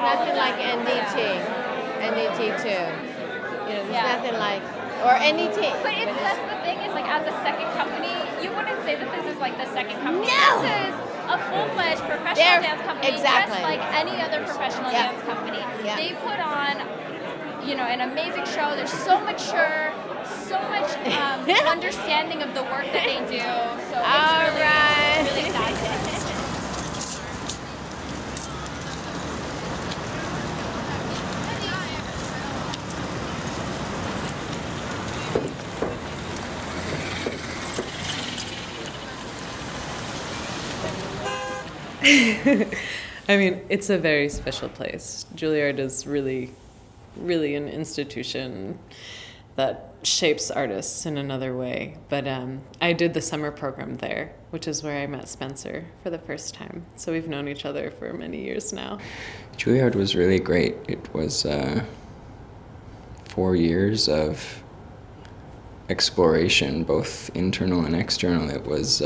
nothing like NDT. NDT too. You know, there's nothing like, or NDT. But that's the thing is, like, as a second company, you wouldn't say that this is like the second company. No! This is a full-fledged professional dance company, exactly. just like any other professional dance company. They put on, you know, an amazing show. They're so mature, so much understanding of the work that they do. So it's really sad. I mean, it's a very special place. Juilliard is really, really an institution that shapes artists in another way. But I did the summer program there, which is where I met Spencer for the first time. So we've known each other for many years now. Juilliard was really great. It was 4 years of exploration, both internal and external. It was...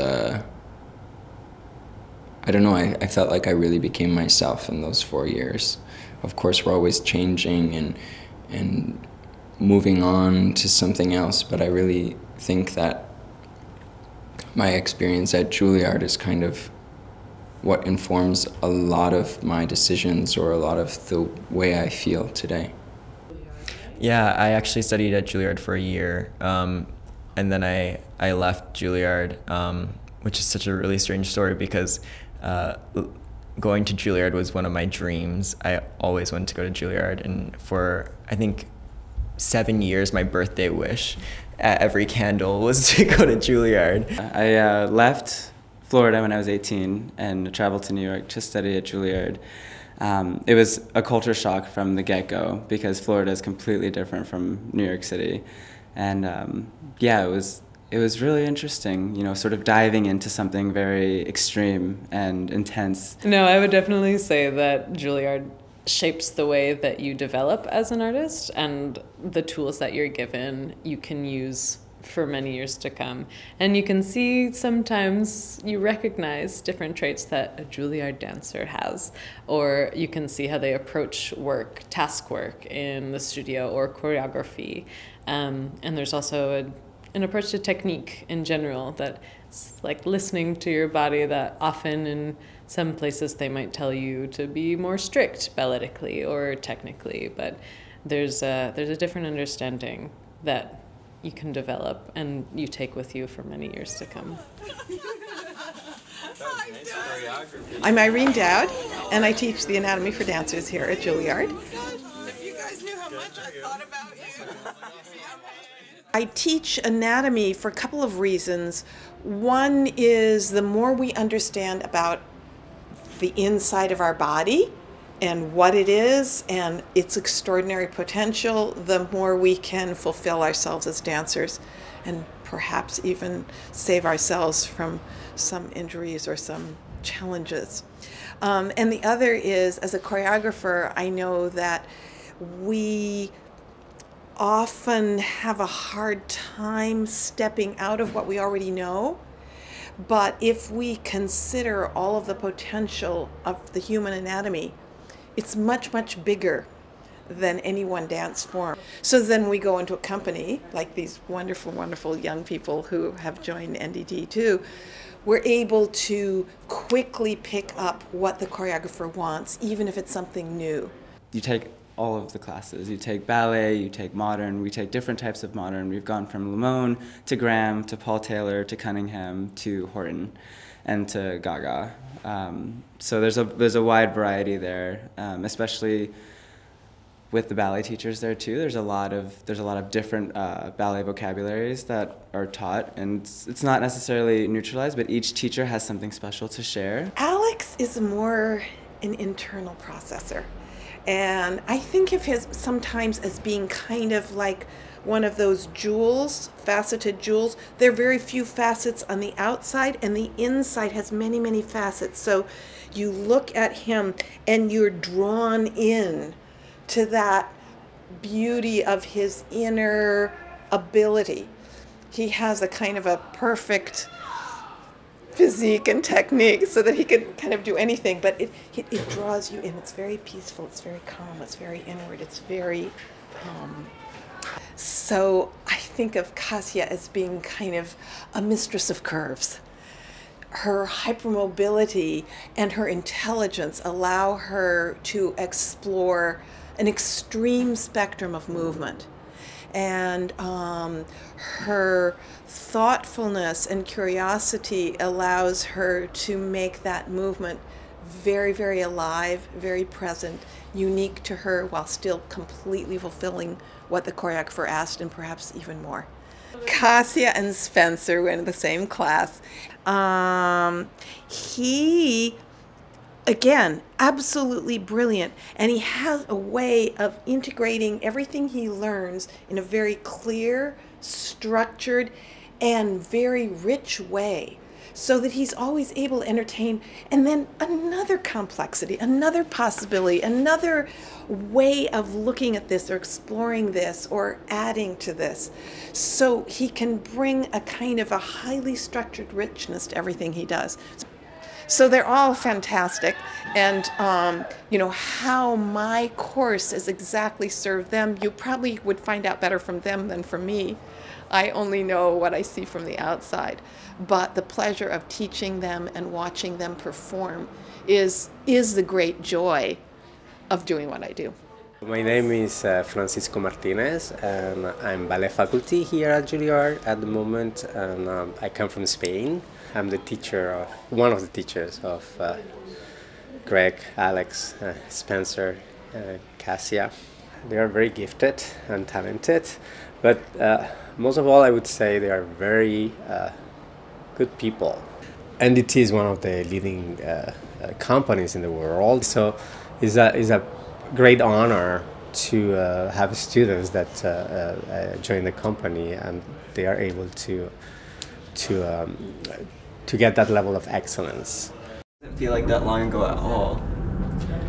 I don't know, I felt like I really became myself in those 4 years. Of course, we're always changing and moving on to something else, but I really think that my experience at Juilliard is kind of what informs a lot of my decisions or a lot of the way I feel today. Yeah, I actually studied at Juilliard for a year, and then I left Juilliard, which is such a really strange story because going to Juilliard was one of my dreams. I always wanted to go to Juilliard, and for, I think, 7 years, my birthday wish at every candle was to go to Juilliard. I left Florida when I was 18 and traveled to New York to study at Juilliard. It was a culture shock from the get-go because Florida is completely different from New York City. And yeah, it was really interesting, you know, sort of diving into something very extreme and intense. No, I would definitely say that Juilliard shapes the way that you develop as an artist, and the tools that you're given you can use for many years to come. And you can see sometimes you recognize different traits that a Juilliard dancer has, or you can see how they approach work, task work in the studio or choreography. And there's also an approach to technique in general that's like listening to your body, that often in some places they might tell you to be more strict balletically or technically, but there's a different understanding that you can develop and you take with you for many years to come. I'm Irene Dowd, and I teach the anatomy for dancers here at Juilliard. If you guys knew how much I thought about you. I teach anatomy for a couple of reasons. One is the more we understand about the inside of our body and what it is and its extraordinary potential, the more we can fulfill ourselves as dancers and perhaps even save ourselves from some injuries or some challenges. And the other is, as a choreographer, I know that we often have a hard time stepping out of what we already know. But if we consider all of the potential of the human anatomy, it's much, much bigger than any one dance form. So then we go into a company, like these wonderful, wonderful young people who have joined NDT too. We're able to quickly pick up what the choreographer wants, even if it's something new. You take all of the classes. You take ballet, you take modern, we take different types of modern. We've gone from Lamone to Graham to Paul Taylor to Cunningham to Horton and to Gaga. So there's a wide variety there, especially with the ballet teachers there too. There's a lot of different ballet vocabularies that are taught, and it's not necessarily neutralized, but each teacher has something special to share. Alex is more an internal processor. And I think of him sometimes as being kind of like one of those jewels, faceted jewels. There are very few facets on the outside, and the inside has many, many facets. So you look at him and you're drawn in to that beauty of his inner ability. He has a kind of a perfect physique and technique so that he could kind of do anything. But it draws you in. It's very peaceful. It's very calm. It's very inward. It's very... So I think of Kasia as being kind of a mistress of curves. Her hypermobility and her intelligence allow her to explore an extreme spectrum of movement. And her thoughtfulness and curiosity allows her to make that movement very, very alive, very present, unique to her, while still completely fulfilling what the choreographer asked, and perhaps even more. Kasia and Spencer were in the same class. He, again, absolutely brilliant, and he has a way of integrating everything he learns in a very clear, structured, and very rich way, so that he's always able to entertain, and then another complexity, another possibility, another way of looking at this or exploring this or adding to this. So he can bring a kind of a highly structured richness to everything he does. So they're all fantastic, and you know, how my course has exactly served them, you probably would find out better from them than from me. I only know what I see from the outside, but the pleasure of teaching them and watching them perform is the great joy of doing what I do. My name is Francisco Martinez, and I'm ballet faculty here at Juilliard at the moment, and I come from Spain. I'm the teacher of, one of the teachers of Greg, Alex, Spencer, Kasia. They are very gifted and talented, but most of all I would say they are very good people. NDT is one of the leading companies in the world, so it's a great honor to have students that join the company, and they are able to get that level of excellence. It didn't feel like that long ago at all.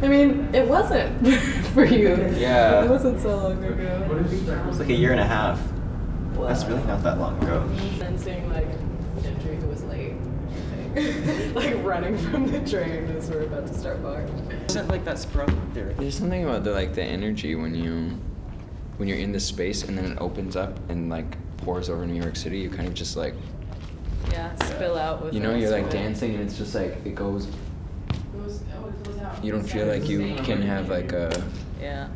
I mean, it wasn't for you. Yeah. It wasn't so long ago. It was like a year and a half. Well, that's really not that long ago. And seeing like Andrew, who was late, like running from the train as we're about to start bar. Isn't like that sprung there? There's something about the energy when you're in the space and then it opens up and like pours over New York City. You kind of just like, yeah, spill out with, you know, you're like dancing and it's just like it goes. You don't feel like you can have like a. Yeah.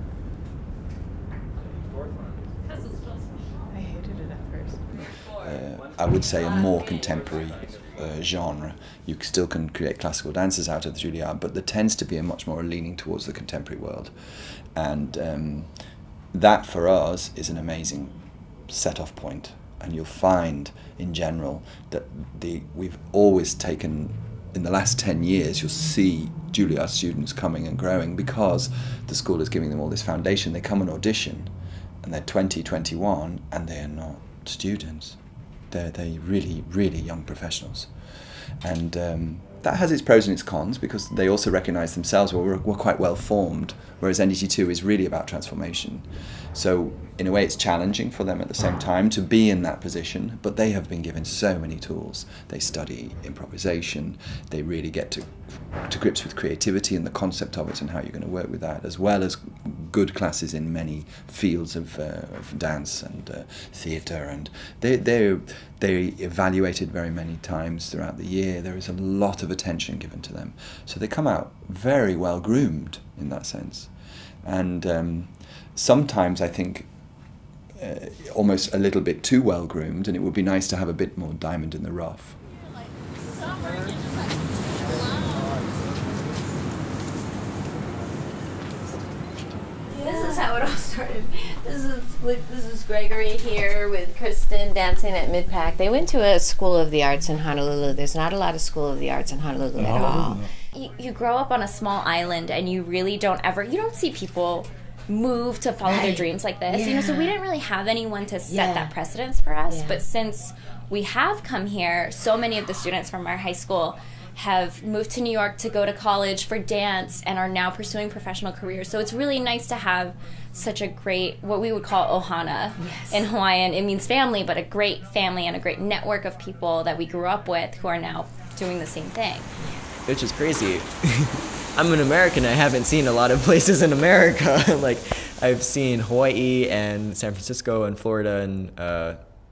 I hated it at first. I would say a more contemporary genre. You still can create classical dances out of the Juilliard, but there tends to be a much more leaning towards the contemporary world, and that for us is an amazing set-off point. And you'll find, in general, that we've always taken, in the last 10 years, you'll see Juilliard students coming and growing because the school is giving them all this foundation. They come and audition, and they're 20, 21, and they're not students. They're really, really young professionals. And that has its pros and its cons, because they also recognise themselves, well, we're quite well formed, whereas NDT2 is really about transformation. So in a way it's challenging for them at the same time to be in that position, but they have been given so many tools. They study improvisation, they really get to grips with creativity and the concept of it and how you're going to work with that, as well as good classes in many fields of dance and theatre, and they're evaluated very many times throughout the year. There is a lot of attention given to them, so they come out very well groomed in that sense. And sometimes I think almost a little bit too well groomed, and it would be nice to have a bit more diamond in the rough. This is how it all started. This is Gregory here with Kristen dancing at Midpack. They went to a School of the Arts in Honolulu. There's not a lot of School of the Arts in Honolulu at all. You grow up on a small island and you really don't see people move to follow their dreams like this. You know, so we didn't really have anyone to set that precedence for us. But since we have come here, so many of the students from our high school have moved to New York to go to college for dance and are now pursuing professional careers. So it's really nice to have such a great, what we would call ohana in Hawaiian. It means family, but a great family and a great network of people that we grew up with who are now doing the same thing. Which is crazy. I'm an American. I haven't seen a lot of places in America. Like, I've seen Hawaii and San Francisco and Florida and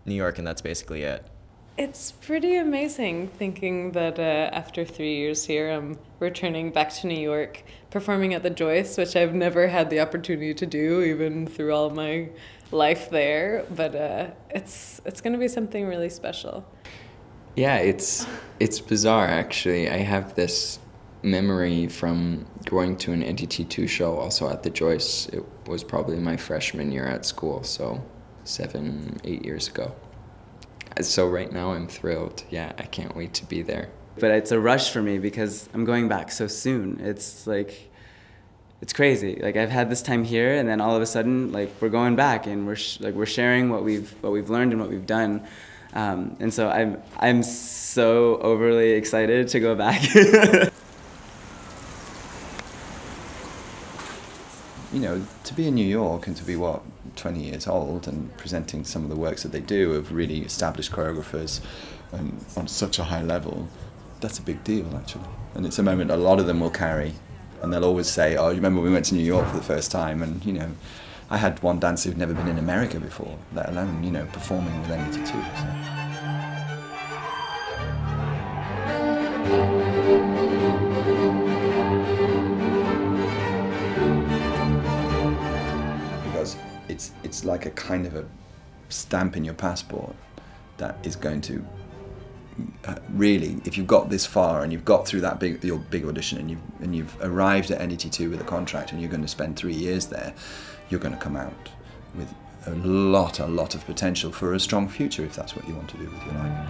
New York, and that's basically it. It's pretty amazing thinking that after 3 years here, I'm returning back to New York, performing at the Joyce, which I've never had the opportunity to do, even through all my life there. But it's going to be something really special. Yeah, it's bizarre, actually. I have this memory from going to an NDT 2 show also at the Joyce. It was probably my freshman year at school, so 7, 8 years ago. So right now I'm thrilled. Yeah, I can't wait to be there. But it's a rush for me because I'm going back so soon. It's like, it's crazy. Like, I've had this time here, and then all of a sudden, like, we're going back, and we're sharing what we've learned and what we've done. And so I'm so overly excited to go back. You know, to be in New York and to be, 20 years old and presenting some of the works that they do of really established choreographers and on such a high level, that's a big deal, actually. And it's a moment a lot of them will carry, and they'll always say, oh, you remember we went to New York for the first time? And, you know, I had one dancer who'd never been in America before, let alone, you know, performing with NDT 2. It's like a kind of a stamp in your passport that is going to really, if you've got this far and you've got through that your big audition and you've arrived at NDT 2 with a contract and you're going to spend 3 years there, you're going to come out with a lot of potential for a strong future if that's what you want to do with your life.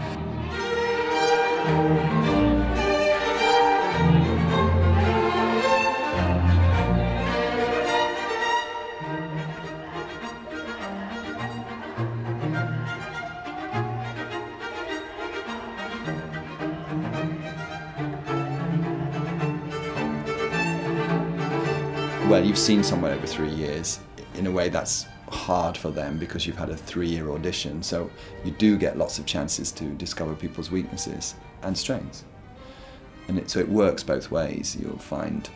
Well, you've seen someone over 3 years. In a way, that's hard for them because you've had a 3-year audition. So you do get lots of chances to discover people's weaknesses and strengths. And so it works both ways. You'll find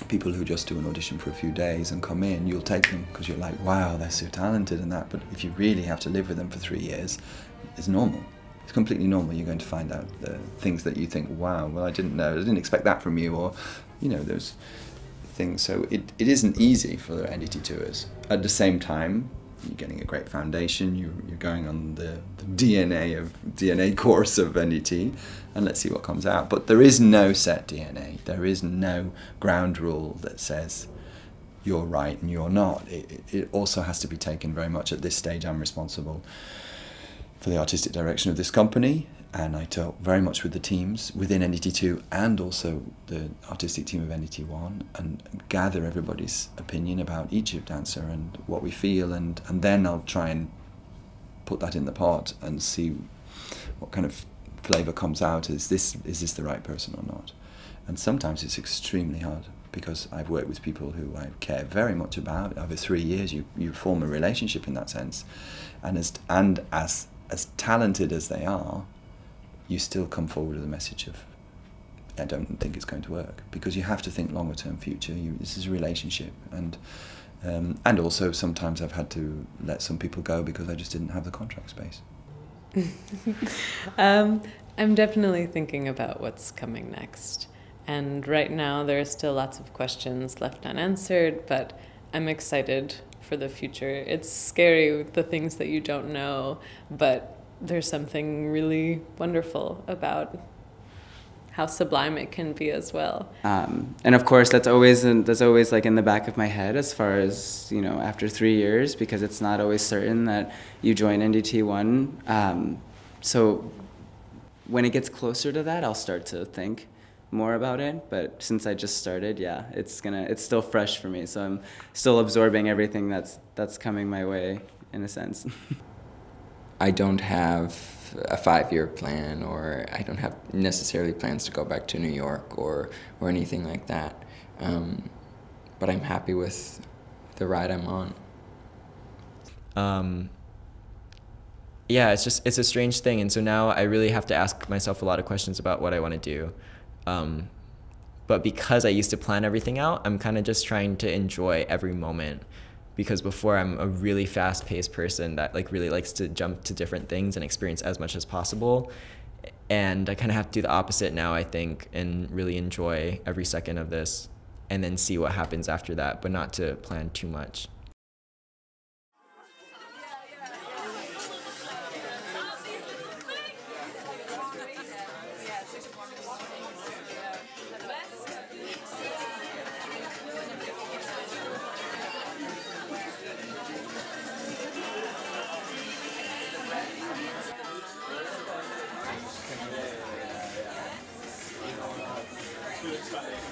people who just do an audition for a few days and come in, you'll take them because you're like, wow, they're so talented and that. But if you really have to live with them for 3 years, it's normal. It's completely normal. You're going to find out the things that you think, wow, well, I didn't know, I didn't expect that from you, or, you know, there's things. So it isn't easy for the NDT tours. At the same time, you're getting a great foundation, you're going on the DNA course of NDT, and let's see what comes out. But there is no set DNA. There is no ground rule that says you're right and you're not. It also has to be taken very much at this stage. I'm responsible for the artistic direction of this company, and I talk very much with the teams within NDT2 and also the artistic team of NDT1 and gather everybody's opinion about each dancer and what we feel, and then I'll try and put that in the pot and see what kind of flavour comes out. Is this the right person or not? And sometimes it's extremely hard because I've worked with people who I care very much about. Over 3 years you form a relationship in that sense, and as talented as they are, you still come forward with a message of, I don't think it's going to work, because you have to think longer term future. This is a relationship, and also sometimes I've had to let some people go because I just didn't have the contract space. I'm definitely thinking about what's coming next, and right now there are still lots of questions left unanswered, but I'm excited for the future. It's scary, the things that you don't know, but there's something really wonderful about how sublime it can be as well. And of course, that's always like in the back of my head as far as, you know, after 3 years, because it's not always certain that you join NDT1. So when it gets closer to that, I'll start to think more about it. But since I just started, yeah, it's still fresh for me. So I'm still absorbing everything that's coming my way, in a sense. I don't have a 5-year plan, or I don't have necessarily plans to go back to New York or anything like that. But I'm happy with the ride I'm on. yeah, it's a strange thing. And so now I really have to ask myself a lot of questions about what I want to do. But because I used to plan everything out, I'm kind of just trying to enjoy every moment. Because before, I'm a really fast-paced person that like really likes to jump to different things and experience as much as possible. And I kind of have to do the opposite now, I think, and really enjoy every second of this and then see what happens after that, but not to plan too much. It's